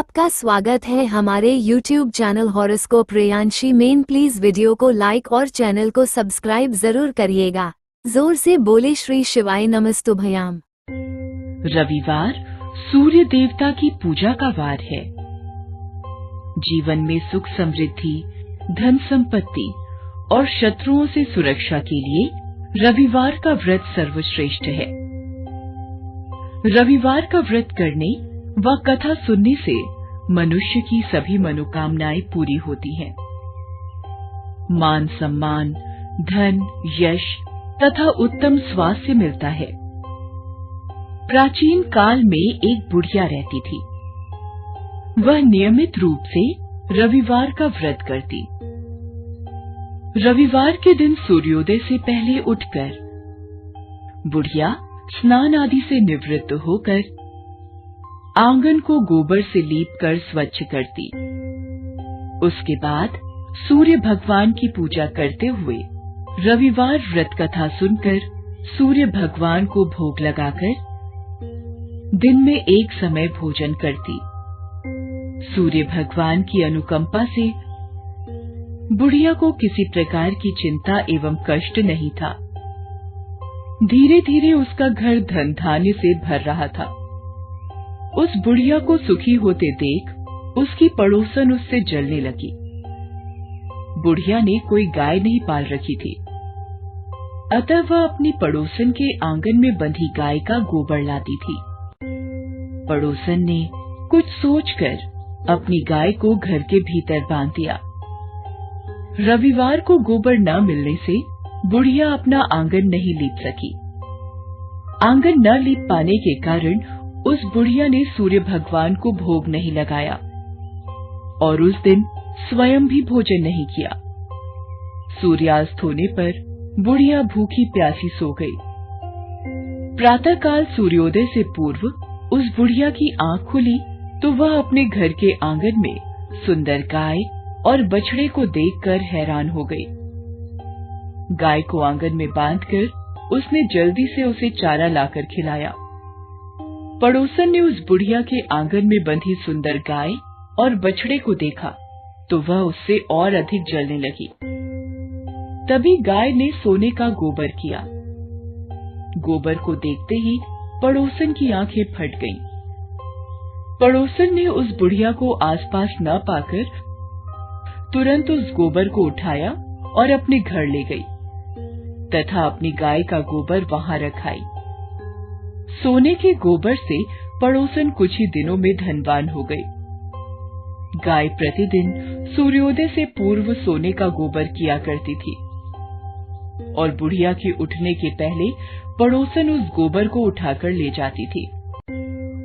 आपका स्वागत है हमारे YouTube चैनल हॉरोस्कोप प्रियांशी में। प्लीज वीडियो को लाइक और चैनल को सब्सक्राइब जरूर करिएगा। जोर से बोले श्री शिवाय नमस्तुभ्याम। रविवार सूर्य देवता की पूजा का वार है। जीवन में सुख समृद्धि, धन संपत्ति और शत्रुओं से सुरक्षा के लिए रविवार का व्रत सर्वश्रेष्ठ है। रविवार का व्रत करने व कथा सुनने से मनुष्य की सभी मनोकामनाएं पूरी होती हैं। मान सम्मान, धन, यश तथा उत्तम स्वास्थ्य मिलता है। प्राचीन काल में एक बुढ़िया रहती थी। वह नियमित रूप से रविवार का व्रत करती। रविवार के दिन सूर्योदय से पहले उठकर बुढ़िया स्नान आदि से निवृत्त होकर आंगन को गोबर से लीपकर स्वच्छ करती। उसके बाद सूर्य भगवान की पूजा करते हुए रविवार व्रत कथा सुनकर सूर्य भगवान को भोग लगाकर दिन में एक समय भोजन करती। सूर्य भगवान की अनुकंपा से बुढ़िया को किसी प्रकार की चिंता एवं कष्ट नहीं था। धीरे धीरे उसका घर धन धान्य से भर रहा था। उस बुढ़िया को सुखी होते देख उसकी पड़ोसन उससे जलने लगी। बुढ़िया ने कोई गाय नहीं पाल रखी थी, अतः वह अपनी पड़ोसन के आंगन में बंधी गाय का गोबर लाती थी। पड़ोसन ने कुछ सोचकर अपनी गाय को घर के भीतर बांध दिया। रविवार को गोबर न मिलने से बुढ़िया अपना आंगन नहीं लीप सकी। आंगन न लीप पाने के कारण उस बुढ़िया ने सूर्य भगवान को भोग नहीं लगाया और उस दिन स्वयं भी भोजन नहीं किया। सूर्यास्त होने पर बुढ़िया भूखी प्यासी सो गई। प्रातःकाल सूर्योदय से पूर्व उस बुढ़िया की आंख खुली तो वह अपने घर के आंगन में सुंदर गाय और बछड़े को देखकर हैरान हो गई। गाय को आंगन में बांधकर उसने जल्दी से उसे चारा लाकर खिलाया। पड़ोसन ने उस बुढ़िया के आंगन में बंधी सुंदर गाय और बछड़े को देखा तो वह उससे और अधिक जलने लगी। तभी गाय ने सोने का गोबर किया। गोबर को देखते ही पड़ोसन की आंखें फट गईं। पड़ोसन ने उस बुढ़िया को आसपास न पाकर तुरंत उस गोबर को उठाया और अपने घर ले गई तथा अपनी गाय का गोबर वहां रखाई। सोने के गोबर से पड़ोसन कुछ ही दिनों में धनवान हो गई। गाय प्रतिदिन सूर्योदय से पूर्व सोने का गोबर किया करती थी और बुढ़िया के उठने के पहले पड़ोसन उस गोबर को उठाकर ले जाती थी।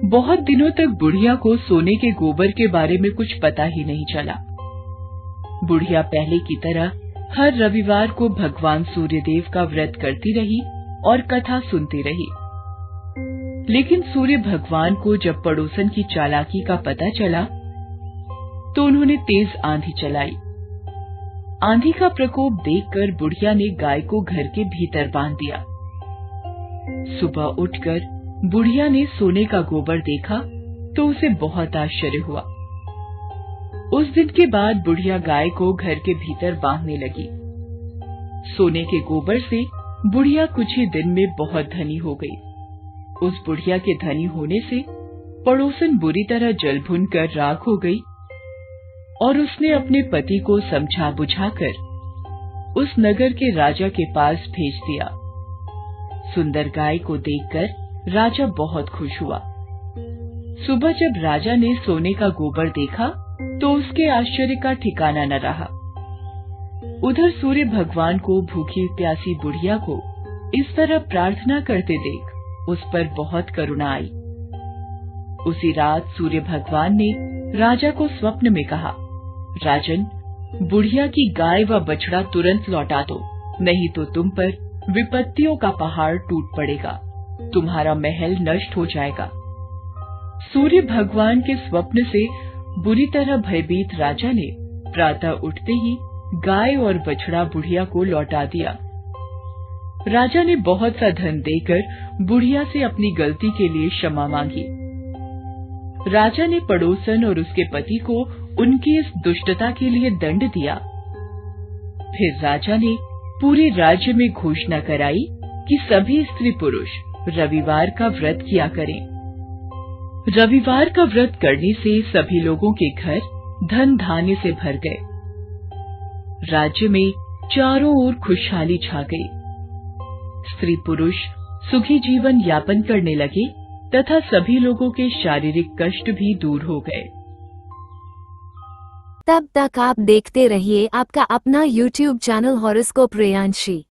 बहुत दिनों तक बुढ़िया को सोने के गोबर के बारे में कुछ पता ही नहीं चला। बुढ़िया पहले की तरह हर रविवार को भगवान सूर्यदेव का व्रत करती रही और कथा सुनती रही। लेकिन सूर्य भगवान को जब पड़ोसन की चालाकी का पता चला तो उन्होंने तेज आंधी चलाई। आंधी का प्रकोप देखकर बुढ़िया ने गाय को घर के भीतर बांध दिया। सुबह उठकर बुढ़िया ने सोने का गोबर देखा तो उसे बहुत आश्चर्य हुआ। उस दिन के बाद बुढ़िया गाय को घर के भीतर बांधने लगी। सोने के गोबर से बुढ़िया कुछ ही दिन में बहुत धनी हो गई। उस बुढ़िया के धनी होने से पड़ोसन बुरी तरह जल भुन कर राख हो गई और उसने अपने पति को समझा बुझाकर उस नगर के राजा के पास भेज दिया। सुंदर गाय को देखकर राजा बहुत खुश हुआ। सुबह जब राजा ने सोने का गोबर देखा तो उसके आश्चर्य का ठिकाना न रहा। उधर सूर्य भगवान को भूखी प्यासी बुढ़िया को इस तरह प्रार्थना करते देख उस पर बहुत करुणा आई। उसी रात सूर्य भगवान ने राजा को स्वप्न में कहा, राजन, बुढ़िया की गाय व बछड़ा तुरंत लौटा दो, नहीं तो तुम पर विपत्तियों का पहाड़ टूट पड़ेगा, तुम्हारा महल नष्ट हो जाएगा। सूर्य भगवान के स्वप्न से बुरी तरह भयभीत राजा ने प्रातः उठते ही गाय और बछड़ा बुढ़िया को लौटा दिया। राजा ने बहुत सा धन देकर बुढ़िया से अपनी गलती के लिए क्षमा मांगी। राजा ने पड़ोसन और उसके पति को उनकी इस दुष्टता के लिए दंड दिया। फिर राजा ने पूरे राज्य में घोषणा कराई कि सभी स्त्री पुरुष रविवार का व्रत किया करें। रविवार का व्रत करने से सभी लोगों के घर धन धान्य से भर गए। राज्य में चारों ओर खुशहाली छा गई। स्त्री पुरुष सुखी जीवन यापन करने लगे तथा सभी लोगों के शारीरिक कष्ट भी दूर हो गए। तब तक आप देखते रहिए आपका अपना YouTube चैनल हॉरोस्कोप प्रेयांशी।